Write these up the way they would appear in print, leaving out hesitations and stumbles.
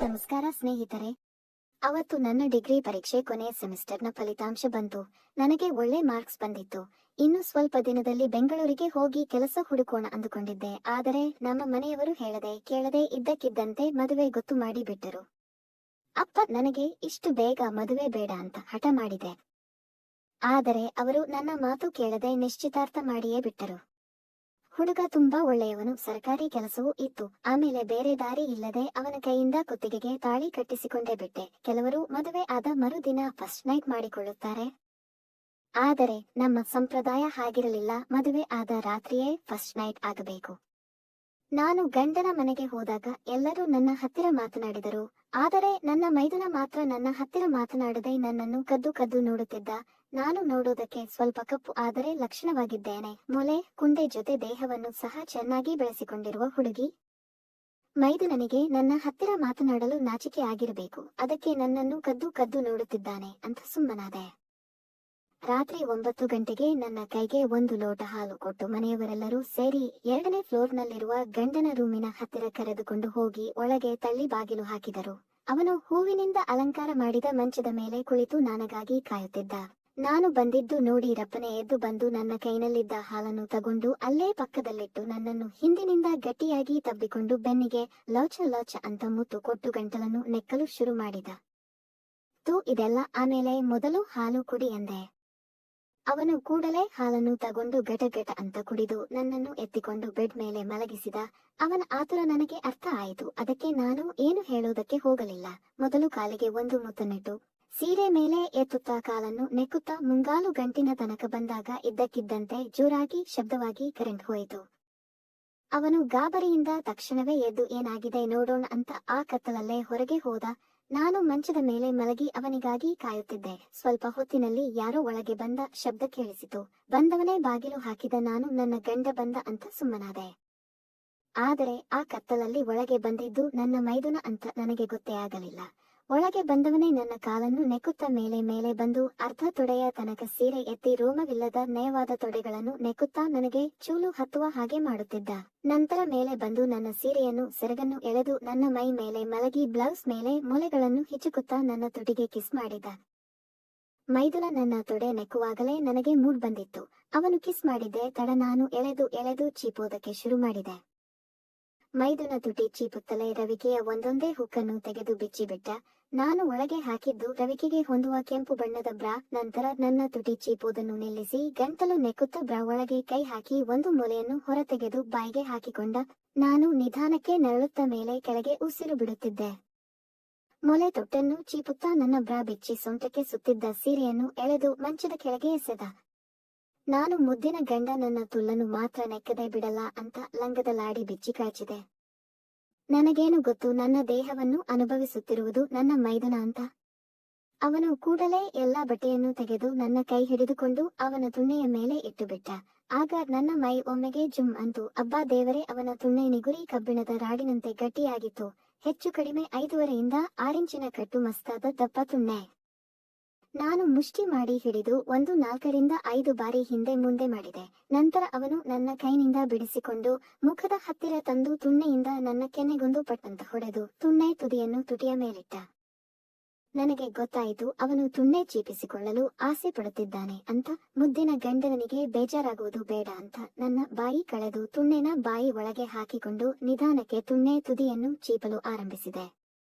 ನಮಸ್ಕಾರ ಸ್ನೇಹಿತರೆ. ಅವತ್ತು ನನ್ನ ಡಿಗ್ರಿ ಪರೀಕ್ಷೆ ಕೊನೆಯ ಸೆಮಿಸ್ಟರ್ನ ಫಲಿತಾಂಶ ಬಂತು. ನನಗೆ ಒಳ್ಳೆ ಮಾರ್ಕ್ಸ್ ಬಂದಿತ್ತು. ಇನ್ನು ಸ್ವಲ್ಪ ದಿನದಲ್ಲಿ ಬೆಂಗಳೂರಿಗೆ ಹೋಗಿ ಕೆಲಸ ಹುಡುಕೋಣ ಅಂದುಕೊಂಡಿದ್ದೆ. ಆದರೆ ನಮ್ಮ ಮನೆಯವರು ಹೇಳದೆ ಕೇಳದೆ ಇದ್ದಕ್ಕಿದ್ದಂತೆ ಮದುವೆ ಗೊತ್ತು ಮಾಡಿ ಬಿಟ್ಟರು. ಅಪ್ಪ ನನಗೆ ಇಷ್ಟು ಬೇಗ ಮದುವೆ ಬೇಡ ಅಂತ ಹಠ ಮಾಡಿದೆ. ಆದರೆ ಅವರು ನನ್ನ ಮಾತು ಕೇಳದೆ ನಿಶ್ಚಿತಾರ್ಥ ಮಾಡಿಯೇ ಬಿಟ್ಟರು. ಹುಡುಗ ತುಂಬಾ ಒಳ್ಳೆಯವನು, ಸರ್ಕಾರಿ ಕೆಲಸವೂ ಇತ್ತು. ಆಮೇಲೆ ಬೇರೆ ದಾರಿ ಇಲ್ಲದೆ ಅವನ ಕೈಯಿಂದ ಕುತ್ತಿಗೆಗೆ ತಾಳಿ ಕಟ್ಟಿಸಿಕೊಂಡೇ ಬಿಟ್ಟೆ. ಕೆಲವರು ಮದುವೆ ಆದ ಮರುದಿನ ಫಸ್ಟ್ ನೈಟ್ ಮಾಡಿಕೊಳ್ಳುತ್ತಾರೆ. ಆದರೆ ನಮ್ಮ ಸಂಪ್ರದಾಯ ಹಾಗಿರಲಿಲ್ಲ. ಮದುವೆ ಆದ ರಾತ್ರಿಯೇ ಫಸ್ಟ್ ನೈಟ್ ಆಗಬೇಕು. ನಾನು ಗಂಡನ ಮನೆಗೆ ಹೋದಾಗ ಎಲ್ಲರೂ ನನ್ನ ಹತ್ತಿರ ಮಾತನಾಡಿದರು. ಆದರೆ ನನ್ನ ಮೈದುನ ಮಾತ್ರ ನನ್ನ ಹತ್ತಿರ ಮಾತನಾಡದೆ ನನ್ನನ್ನು ಕದ್ದು ಕದ್ದು ನೋಡುತ್ತಿದ್ದ. ನಾನು ನೋಡೋದಕ್ಕೆ ಸ್ವಲ್ಪ ಕಪ್ಪು ಆದರೆ ಲಕ್ಷಣವಾಗಿದ್ದೇನೆ. ಮೊಲೆ ಕುಂಡೆ ಜೊತೆ ದೇಹವನ್ನು ಸಹ ಚೆನ್ನಾಗಿ ಬೆಳೆಸಿಕೊಂಡಿರುವ ಹುಡುಗಿ. ಮೈದುನನಿಗೆ ನನ್ನ ಹತ್ತಿರ ಮಾತನಾಡಲು ನಾಚಿಕೆ ಆಗಿರಬೇಕು. ಅದಕ್ಕೆ ನನ್ನನ್ನು ಕದ್ದು ಕದ್ದು ನೋಡುತ್ತಿದ್ದಾನೆ ಅಂತ ಸುಮ್ಮನಾದೆ. ರಾತ್ರಿ 9 ಗಂಟೆಗೆ ನನ್ನ ಕೈಗೆ 1 ಲೋಟ ಹಾಲು ಕೊಟ್ಟು ಮನೆಯವರೆಲ್ಲರೂ ಸೇರಿ 2ನೇ ಫ್ಲೋರ್ನಲ್ಲಿರುವ ಗಂಡನ ರೂಮಿನ ಹತ್ತಿರ ಕರೆದುಕೊಂಡು ಹೋಗಿ ಒಳಗೆ ತಳ್ಳಿ ಬಾಗಿಲು ಹಾಕಿದರು. ಅವನು ಹೂವಿನಿಂದ ಅಲಂಕಾರ ಮಾಡಿದ ಮಂಚದ ಮೇಲೆ ಕುಳಿತು ನನಗಾಗಿ ಕಾಯುತ್ತಿದ್ದ. ನಾನು ಬಂದಿದ್ದು ನೋಡಿ ರಪ್ಪನೆ ಎದ್ದು ಬಂದು ನನ್ನ ಕೈನಲ್ಲಿದ್ದ ಹಾಲನ್ನು ತಗೊಂಡು ಅಲ್ಲೇ ಪಕ್ಕದಲ್ಲಿಟ್ಟು ನನ್ನನ್ನು ಹಿಂದಿನಿಂದ ಗಟ್ಟಿಯಾಗಿ ತಬ್ಬಿಕೊಂಡು ಬೆನ್ನಿಗೆ ಲೋಚ ಲೋಚ ಅಂತ ಮುತ್ತು ಕೊಟ್ಟು ಗಂಟಲನ್ನು ನೆಕ್ಕಲು ಶುರು ಮಾಡಿದ. ಇದೆಲ್ಲ ಆಮೇಲೆ, ಮೊದಲು ಹಾಲು ಕುಡಿ ಎಂದೆ. ಅವನು ಕೂಡಲೇ ಹಾಲನ್ನು ತಗೊಂಡು ಗಟಗಟ ಅಂತ ಕುಡಿದು ನನ್ನನ್ನು ಎತ್ತಿಕೊಂಡು ಬೆಡ್ ಮೇಲೆ ಮಲಗಿಸಿದ. ಅವನ ಆತುರ ನನಗೆ ಅರ್ಥ ಆಯಿತು. ಅದಕ್ಕೆ ನಾನು ಏನು ಹೇಳೋದಕ್ಕೆ ಹೋಗಲಿಲ್ಲ. ಮೊದಲು ಕಾಲಿಗೆ 1 ಮುತ್ತನ್ನಿಟ್ಟು ಸೀರೆ ಮೇಲೆ ಎತ್ತುತ್ತಾ ಕಾಲನ್ನು ನೆಕ್ಕುತ್ತಾ ಮುಂಗಾಲು ಗಂಟಿನ ತನಕ ಬಂದಾಗ ಇದ್ದಕ್ಕಿದ್ದಂತೆ ಜೋರಾಗಿ ಶಬ್ದವಾಗಿ ಕರೆಂಟ್ ಹೋಯಿತು. ಅವನು ಗಾಬರಿಯಿಂದ ತಕ್ಷಣವೇ ಎದ್ದು ಏನಾಗಿದೆ ನೋಡೋಣ ಅಂತ ಆ ಕತ್ತಲಲ್ಲೇ ಹೊರಗೆ ಹೋದ. ನಾನು ಮಂಚದ ಮೇಲೆ ಮಲಗಿ ಅವನಿಗಾಗಿ ಕಾಯುತ್ತಿದ್ದೆ. ಸ್ವಲ್ಪ ಹೊತ್ತಿನಲ್ಲಿ ಯಾರೋ ಒಳಗೆ ಬಂದ ಶಬ್ದ ಕೇಳಿಸಿತು. ಬಂದವನೇ ಬಾಗಿಲು ಹಾಕಿದ. ನಾನು ನನ್ನ ಗಂಡ ಬಂದ ಅಂತ ಸುಮ್ಮನಾದೆ. ಆದರೆ ಆ ಕತ್ತಲಲ್ಲಿ ಒಳಗೆ ಬಂದಿದ್ದು ನನ್ನ ಮೈದುನ ಅಂತ ನನಗೆ ಗೊತ್ತೇ ಆಗಲಿಲ್ಲ. ಒಳಗೆ ಬಂದವನೇ ನನ್ನ ಕಾಲನ್ನು ನೆಕ್ಕುತ್ತಾ ಮೇಲೆ ಮೇಲೆ ಬಂದು ಅರ್ಧ ತೊಡೆಯ ತನಕ ಸೀರೆ ಎತ್ತಿ ರೋಮವಿಲ್ಲದ ನಯವಾದ ತೊಡೆಗಳನ್ನು ನೆಕ್ಕುತ್ತಾ ನನಗೆ ಚೂಲು ಹತ್ತುವ ಹಾಗೆ ಮಾಡುತ್ತಿದ್ದ. ನಂತರ ಮೇಲೆ ಬಂದು ನನ್ನ ಸೀರೆಯನ್ನು ಸೆರಗನ್ನು ಎಳೆದು ನನ್ನ ಮೈ ಮೇಲೆ ಮಲಗಿ ಬ್ಲೌಸ್ ಮೇಲೆ ಮೊಲೆಗಳನ್ನು ಹಿಚುಕುತ್ತಾ ನನ್ನ ತುಟಿಗೆ ಕಿಸ್ ಮಾಡಿದ. ಮೈದುನ ನನ್ನ ತೊಡೆ ನೆಕ್ಕುವಾಗಲೇ ನನಗೆ ಮೂಡ್ ಬಂದಿತ್ತು. ಅವನು ಕಿಸ್ ಮಾಡಿದ್ದೆ ತಡ ನಾನು ಎಳೆದು ಚೀಪೋದಕ್ಕೆ ಶುರು ಮಾಡಿದೆ. ಮೈದುನ ತುಟಿ ಚೀಪುತ್ತಲೇ ರವಿಕೆಯ ಒಂದೊಂದೇ ಹುಕ್ಕನ್ನು ತೆಗೆದು ಬಿಚ್ಚಿಬಿಟ್ಟ. ನಾನು ಒಳಗೆ ಹಾಕಿದ್ದು ರವಿಕೆಗೆ ಹೊಂದುವ ಕೆಂಪು ಬಣ್ಣದ ಬ್ರಾ. ನಂತರ ನನ್ನ ತುಟಿ ಚೀಪುವುದನ್ನು ನಿಲ್ಲಿಸಿ ಗಂಟಲು ನೆಕ್ಕುತ್ತಾ ಬ್ರಾ ಒಳಗೆ ಕೈ ಹಾಕಿ 1 ಮೊಲೆಯನ್ನು ಹೊರತೆಗೆದು ಬಾಯಿಗೆ ಹಾಕಿಕೊಂಡ. ನಾನು ನಿಧಾನಕ್ಕೆ ನರಳುತ್ತಾ ಮೇಲೆ ಕೆಳಗೆ ಉಸಿರು ಬಿಡುತ್ತಿದ್ದೆ. ಮೊಲೆ ತೊಟ್ಟನ್ನು ಚೀಪುತ್ತಾ ನನ್ನ ಬ್ರಾ ಬಿಚ್ಚಿ ಸೊಂಟಕ್ಕೆ ಸುತ್ತಿದ್ದ ಸೀರೆಯನ್ನು ಎಳೆದು ಮಂಚದ ಕೆಳಗೆ ಎಸೆದ. ನಾನು ಮುದ್ದಿನ ಗಂಡ ನನ್ನ ತುಲ್ಲನ್ನು ಮಾತ್ರ ನೆಕ್ಕದೆ ಬಿಡಲ್ಲ ಅಂತ ಲಂಗದ ಲಾಡಿ ಬಿಚ್ಚಿ ಕಾಚಿದೆ. ನನಗೇನು ಗೊತ್ತು ನನ್ನ ದೇಹವನ್ನು ಅನುಭವಿಸುತ್ತಿರುವುದು ನನ್ನ ಮೈದುನ ಅಂತ. ಅವನು ಕೂಡಲೇ ಎಲ್ಲಾ ಬಟ್ಟೆಯನ್ನು ತೆಗೆದು ನನ್ನ ಕೈ ಹಿಡಿದುಕೊಂಡು ಅವನ ತುಣ್ಣೆಯ ಮೇಲೆ ಇಟ್ಟುಬಿಟ್ಟ. ಆಗ ನನ್ನ ಮೈ ಒಮ್ಮೆಗೆ ಜುಮ್ ಅಂತು. ಅಬ್ಬಾ ದೇವರೇ, ಅವನ ತುಣ್ಣೆ ನಿಗುರಿ ಕಬ್ಬಿಣದ ರಾಡಿನಂತೆ ಗಟ್ಟಿಯಾಗಿತ್ತು. ಹೆಚ್ಚು ಕಡಿಮೆ 5.5 ಇಂದ 6 ಇಂಚಿನ ಕಟ್ಟು ಮಸ್ತಾದ ದಪ್ಪ ತುಣ್ಣೆ. ನಾನು ಮುಷ್ಟಿ ಮಾಡಿ ಹಿಡಿದು 4 ರಿಂದ 5 ಬಾರಿ ಹಿಂದೆ ಮುಂದೆ ಮಾಡಿದೆ. ನಂತರ ಅವನು ನನ್ನ ಕೈನಿಂದ ಬಿಡಿಸಿಕೊಂಡು ಮುಖದ ಹತ್ತಿರ ತಂದು ತುಣ್ಣೆಯಿಂದ ನನ್ನ ಕೆನ್ನೆಗೊಂದು ಪಟ್ಟಂತ ಹೊಡೆದು ತುಣ್ಣೆ ತುದಿಯನ್ನು ತುಟಿಯ ಮೇಲಿಟ್ಟ. ನನಗೆ ಗೊತ್ತಾಯಿತು ಅವನು ತುಣ್ಣೆ ಚೀಪಿಸಿಕೊಳ್ಳಲು ಆಸೆ ಪಡುತ್ತಿದ್ದಾನೆ ಅಂತ. ಮುದ್ದಿನ ಗಂಡನಿಗೆ ಬೇಜಾರಾಗುವುದು ಬೇಡ ಅಂತ ನನ್ನ ಬಾಯಿ ಕಳೆದು ತುಣ್ಣೆನ ಬಾಯಿ ಒಳಗೆ ಹಾಕಿಕೊಂಡು ನಿಧಾನಕ್ಕೆ ತುಣ್ಣೆ ತುದಿಯನ್ನು ಚೀಪಲು ಆರಂಭಿಸಿದೆ.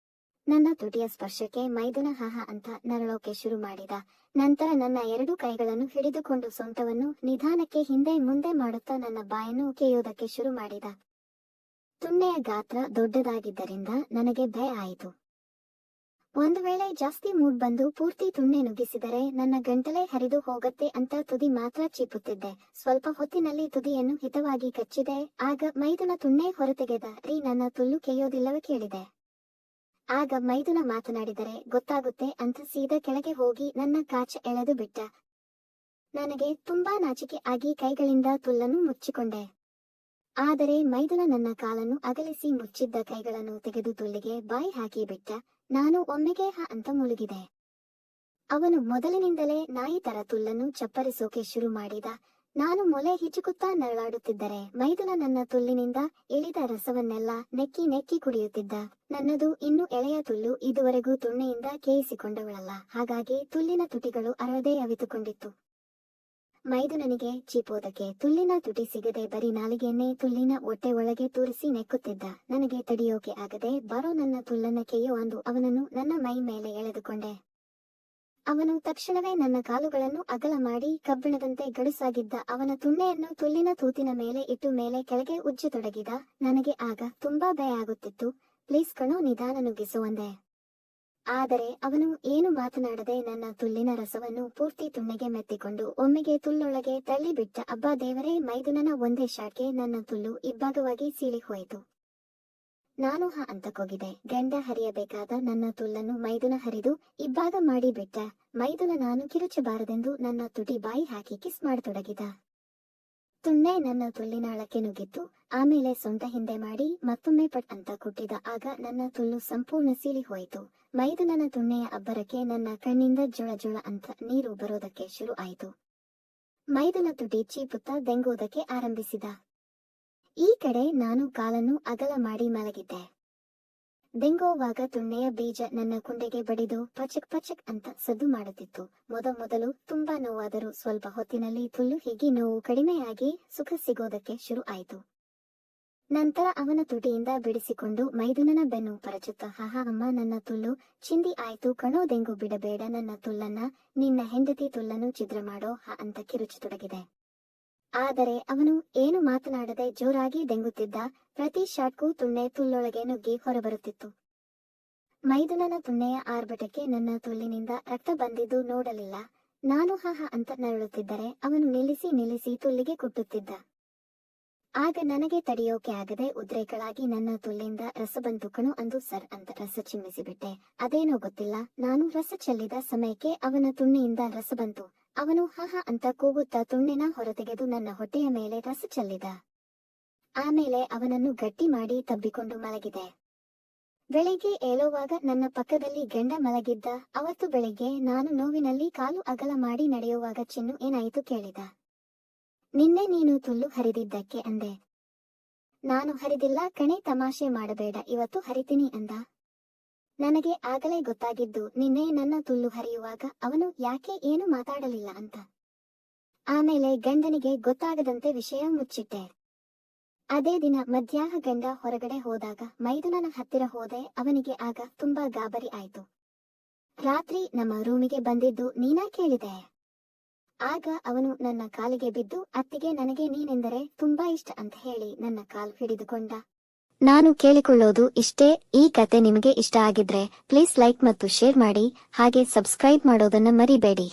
ನನ್ನ ತುಟಿಯ ಸ್ಪರ್ಶಕ್ಕೆ ಮೈದುನ ಹಾಹ ಅಂತ ನರಳೋಕೆ ಶುರು ಮಾಡಿದ. ನಂತರ ನನ್ನ 2 ಕೈಗಳನ್ನು ಹಿಡಿದುಕೊಂಡು ಸೊಂಟವನ್ನು ನಿಧಾನಕ್ಕೆ ಹಿಂದೆ ಮುಂದೆ ಮಾಡುತ್ತಾ ನನ್ನ ಬಾಯನ್ನು ಕೆಯ್ಯೋದಕ್ಕೆ ಶುರು ಮಾಡಿದ. ತುಣ್ಣೆಯ ಗಾತ್ರ ದೊಡ್ಡದಾಗಿದ್ದರಿಂದ ನನಗೆ ಭಯ ಆಯಿತು. ಒಂದು ವೇಳೆ ಜಾಸ್ತಿ ಮೂಡ್ ಬಂದು ಪೂರ್ತಿ ತುಣ್ಣೆ ನುಗ್ಗಿಸಿದರೆ ನನ್ನ ಗಂಟಲೇ ಹರಿದು ಹೋಗತ್ತೆ ಅಂತ ತುದಿ ಮಾತ್ರ ಚೀಪುತ್ತಿದ್ದೆ. ಸ್ವಲ್ಪ ಹೊತ್ತಿನಲ್ಲಿ ತುದಿಯನ್ನು ಹಿತವಾಗಿ ಕಚ್ಚಿದೆ. ಆಗ ಮೈದುನ ತುಣ್ಣೆ ಹೊರತೆಗೆದ. ನನ್ನ ತುಲ್ಲು ಕೆಯ್ಯೋದಿಲ್ಲವೇ ಕೇಳಿದೆ. ಆಗ ಮೈದುನ ಮಾತನಾಡಿದರೆ ಗೊತ್ತಾಗುತ್ತೆ ಅಂತ ಸೀದಾ ಕೆಳಗೆ ಹೋಗಿ ನನ್ನ ಕಾಚ ಎಳೆದು ಬಿಟ್ಟ. ನನಗೆ ತುಂಬಾ ನಾಚಿಕೆ ಆಗಿ ಕೈಗಳಿಂದ ತುಲ್ಲನ್ನು ಮುಚ್ಚಿಕೊಂಡೆ. ಆದರೆ ಮೈದುನ ನನ್ನ ಕಾಲನ್ನು ಅಗಲಿಸಿ ಮುಚ್ಚಿದ್ದ ಕೈಗಳನ್ನು ತೆಗೆದು ತುಲ್ಲಿಗೆ ಬಾಯಿ ಹಾಕಿ ಬಿಟ್ಟ. ನಾನು ಒಮ್ಮೆಗೆ ಅಂತ ಮುಳುಗಿದೆ. ಅವನು ಮೊದಲಿನಿಂದಲೇ ನಾಯಿ ತರ ತುಲ್ಲನ್ನು ಚಪ್ಪರಿಸೋಕೆ ಶುರು ಮಾಡಿದ. ನಾನು ಮೊಲೆ ಹಿಚುಕುತ್ತಾ ನರಳಾಡುತ್ತಿದ್ದರೆ ಮೈದುನ ನನ್ನ ತುಲ್ಲಿನಿಂದ ಇಳಿದ ರಸವನ್ನೆಲ್ಲ ನೆಕ್ಕಿ ನೆಕ್ಕಿ ಕುಡಿಯುತ್ತಿದ್ದ. ನನ್ನದು ಇನ್ನು ಎಳೆಯ ತುಲ್ಲು, ಇದುವರೆಗೂ ತುಣ್ಣೆಯಿಂದ ಕೇಯಿಸಿಕೊಂಡವಳಲ್ಲ, ಹಾಗಾಗಿ ತುಲ್ಲಿನ ತುಟಿಗಳು ಅರಳದೆ ಅವಿತುಕೊಂಡಿತ್ತು. ಮೈದುನನಿಗೆ ಚೀಪೋದಕ್ಕೆ ತುಲ್ಲಿನ ತುಟಿ ಸಿಗದೆ ಬರೀ ನಾಲಿಗೆಯನ್ನೇ ತುಲ್ಲಿನ ಹೊಟ್ಟೆ ಒಳಗೆ ತೂರಿಸಿ ನೆಕ್ಕುತ್ತಿದ್ದ. ನನಗೆ ತಡಿಯೋಕೆ ಆಗದೆ ಬಾರೋ ನನ್ನ ತುಲ್ಲನ್ನ ಕೆಯ್ಯೋ ಅಂದು ಅವನನ್ನು ನನ್ನ ಮೈ ಮೇಲೆ ಎಳೆದುಕೊಂಡೆ. ಅವನು ತಕ್ಷಣವೇ ನನ್ನ ಕಾಲುಗಳನ್ನು ಅಗಲ ಮಾಡಿ ಕಬ್ಬಿಣದಂತೆ ಗಡುಸಾಗಿದ್ದ ಅವನ ತುಣ್ಣೆಯನ್ನು ತುಲ್ಲಿನ ತೂತಿನ ಮೇಲೆ ಇಟ್ಟು ಮೇಲೆ ಕೆಳಗೆ ಉಜ್ಜತೊಡಗಿದ. ನನಗೆ ಆಗ ತುಂಬಾ ಭಯ ಆಗುತ್ತಿತ್ತು. ಪ್ಲೀಸ್ ಕಣೋ, ನಿಧಾನ ನುಗ್ಗಿಸು ಅಂದೆ. ಆದರೆ ಅವನು ಏನು ಮಾತನಾಡದೆ ನನ್ನ ತುಲ್ಲಿನ ರಸವನ್ನು ಪೂರ್ತಿ ತುಣ್ಣೆಗೆ ಮೆತ್ತಿಕೊಂಡು ಒಮ್ಮೆಗೆ ತುಲ್ಲೊಳಗೆ ತಳ್ಳಿಬಿಟ್ಟ. ಅಬ್ಬಾ ದೇವರೇ, ಮೈದುನನ ಒಂದೇ ಶಾಟ್ಗೆ ನನ್ನ ತುಲ್ಲು ಇಬ್ಬಾಗವಾಗಿ ಸೀಳಿ ಹೋಯಿತು. ನಾನು ಅಂತ ಕೊಗಿದೆ. ಗಂಡ ಹರಿಯಬೇಕಾದ ನನ್ನ ತುಲ್ಲನ್ನು ಮೈದುನ ಹರಿದು ಇಬ್ಬಾಗ ಮಾಡಿ ಬಿಟ್ಟ. ಮೈದುನ ನಾನು ಕಿರುಚಬಾರದೆಂದು ನನ್ನ ತುಟಿ ಬಾಯಿ ಹಾಕಿ ಕಿಸ್ ಮಾಡತೊಡಗಿದ. ತುಣ್ಣೆ ನನ್ನ ತುಲ್ಲಿನಾಳಕ್ಕೆ ನುಗ್ಗಿತ್ತು. ಆಮೇಲೆ ಸೊಂಟ ಹಿಂದೆ ಮಾಡಿ ಮತ್ತೊಮ್ಮೆ ಪಟ್ ಅಂತ ಕುಟ್ಟಿದ. ಆಗ ನನ್ನ ತುಲ್ಲು ಸಂಪೂರ್ಣ ಸೀಳಿ ಹೋಯಿತು. ಮೈದುನನ ತುಣ್ಣೆಯ ಅಬ್ಬರಕ್ಕೆ ನನ್ನ ಕಣ್ಣಿಂದ ಜೊಳ ಜೊಳ ಅಂತ ನೀರು ಬರೋದಕ್ಕೆ ಶುರು ಆಯಿತು. ಮೈದುನ ತುಟಿ ಚೀಪುತ್ತಾ ದೆಂಗುವುದಕ್ಕೆ ಆರಂಭಿಸಿದ. ಈ ಕಡೆ ನಾನು ಕಾಲನ್ನು ಅಗಲ ಮಾಡಿ ಮಲಗಿದ್ದೆ. ದೆಂಗೋವಾಗ ತುಣ್ಣೆಯ ಬೀಜ ನನ್ನ ಕುಂಡೆಗೆ ಬಡಿದು ಪಚಕ್ ಪಚಕ್ ಅಂತ ಸದ್ದು ಮಾಡುತ್ತಿತ್ತು. ಮೊದಲು ತುಂಬಾ ನೋವಾದರೂ ಸ್ವಲ್ಪ ಹೊತ್ತಿನಲ್ಲಿ ತುಲ್ಲು ಹೀಗಿ ನೋವು ಕಡಿಮೆಯಾಗಿ ಸುಖ ಸಿಗೋದಕ್ಕೆ ಶುರು ಆಯಿತು. ನಂತರ ಅವನ ತುಟಿಯಿಂದ ಬಿಡಿಸಿಕೊಂಡು ಮೈದುನನ ಬೆನ್ನು ಪರಚುತ್ತ, ಹಾಹಾ ಅಮ್ಮ, ನನ್ನ ತುಲ್ಲು ಚಿಂದಿ ಆಯ್ತು ಕಣೋ, ದೆಂಗು ಬಿಡಬೇಡ ನನ್ನ ತುಲ್ಲನ್ನ, ನಿನ್ನ ಹೆಂಡತಿ ತುಲ್ಲನ್ನು ಛಿದ್ರ ಮಾಡೋ ಅಂತ ಕಿರುಚತೊಡಗಿದೆ. ಆದರೆ ಅವನು ಏನು ಮಾತನಾಡದೆ ಜೋರಾಗಿ ದೆಂಗುತ್ತಿದ್ದ. ಪ್ರತಿ ಶಾಟ್ಗೂ ತುಣ್ಣೆ ತುಲ್ಲೊಳಗೆ ನುಗ್ಗಿ ಹೊರಬರುತ್ತಿತ್ತು. ಮೈದುನನ ತುಣ್ಣೆಯ ಆರ್ಭಟಕ್ಕೆ ನನ್ನ ತುಲ್ಲಿನಿಂದ ರಕ್ತ ಬಂದಿದ್ದು ನೋಡಲಿಲ್ಲ. ನಾನು ಅಂತ ನರಳುತ್ತಿದ್ದರೆ ಅವನು ನಿಲ್ಲಿಸಿ ತುಲ್ಲಿಗೆ ಕುಟ್ಟುತ್ತಿದ್ದ. ಆಗ ನನಗೆ ತಡೆಯೋಕೆ ಆಗದೆ ಉದ್ರೇಕಳಾಗಿ ನನ್ನ ತುಲ್ಲಿಂದ ರಸ ಬಂತು ಕಣೋ ಅಂದು ಸರ್ ಅಂತ ರಸ ಚಿಮ್ಮಿಸಿಬಿಟ್ಟೆ. ಅದೇನೋ ಗೊತ್ತಿಲ್ಲ, ನಾನು ರಸ ಚೆಲ್ಲಿದ ಸಮಯಕ್ಕೆ ಅವನ ತುಣ್ಣೆಯಿಂದ ರಸ ಬಂತು. ಅವನು ಅಂತ ಕೂಗುತ್ತಾ ತುಣ್ಣೆನ ಹೊರತೆಗೆದು ನನ್ನ ಹೊಟ್ಟೆಯ ಮೇಲೆ ರಸ ಚೆಲ್ಲಿದ. ಆಮೇಲೆ ಅವನನ್ನು ಗಟ್ಟಿ ಮಾಡಿ ತಬ್ಬಿಕೊಂಡು ಮಲಗಿದೆ. ಬೆಳಿಗ್ಗೆ ಏಳುವಾಗ ನನ್ನ ಪಕ್ಕದಲ್ಲಿ ಗಂಡ ಮಲಗಿದ್ದ. ಅವತ್ತು ಬೆಳಿಗ್ಗೆ ನಾನು ನೋವಿನಲ್ಲಿ ಕಾಲು ಅಗಲ ಮಾಡಿ ನಡೆಯುವಾಗ ಚಿನ್ನು ಏನಾಯಿತು ಕೇಳಿದ. ನಿನ್ನೆ ನೀನು ತುಲ್ಲು ಹರಿದಿದ್ದಕ್ಕೆ ಅಂದೆ. ನಾನು ಹರಿದಿಲ್ಲ ಕಣೆ, ತಮಾಷೆ ಮಾಡಬೇಡ, ಇವತ್ತು ಹರಿತೀನಿ ಅಂದ. ನನಗೆ ಆಗಲೇ ಗೊತ್ತಾಗಿದ್ದು ನಿನ್ನೆ ನನ್ನ ತುಲ್ಲು ಹರಿಯುವಾಗ ಅವನು ಯಾಕೆ ಏನು ಮಾತಾಡಲಿಲ್ಲ ಅಂತ. ಆಮೇಲೆ ಗಂಡನಿಗೆ ಗೊತ್ತಾಗದಂತೆ ವಿಷಯ ಮುಚ್ಚಿಟ್ಟೆ. ಅದೇ ದಿನ ಮಧ್ಯಾಹ್ನ ಗಂಡ ಹೊರಗಡೆ ಹೋದಾಗ ಮೈದುನನ ಹತ್ತಿರ ಹೋದೆ. ಅವನಿಗೆ ಆಗ ತುಂಬಾ ಗಾಬರಿ ಆಯ್ತು. ರಾತ್ರಿ ನಮ್ಮ ರೂಮಿಗೆ ಬಂದಿದ್ದು ನೀನಾ ಕೇಳಿದೆ. ಆಗ ಅವನು ನನ್ನ ಕಾಲಿಗೆ ಬಿದ್ದು, ಅತ್ತಿಗೆ, ನನಗೆ ನೀನೆಂದರೆ ತುಂಬಾ ಇಷ್ಟ ಅಂತ ಹೇಳಿ ನನ್ನ ಕಾಲು ಹಿಡಿದುಕೊಂಡ. ನಾನು ಕೇಳಿಕೊಳ್ಳೋದು ಇಷ್ಟೇ. ಈ ಕತೆ ನಿಮಗೆ ಇಷ್ಟ ಆಗಿದ್ರೆ ಪ್ಲೀಸ್ ಲೈಕ್ ಮತ್ತು ಶೇರ್ ಮಾಡಿ, ಹಾಗೆ ಸಬ್ಸ್ಕ್ರೈಬ್ ಮಾಡೋದನ್ನ ಮರಿಬೇಡಿ.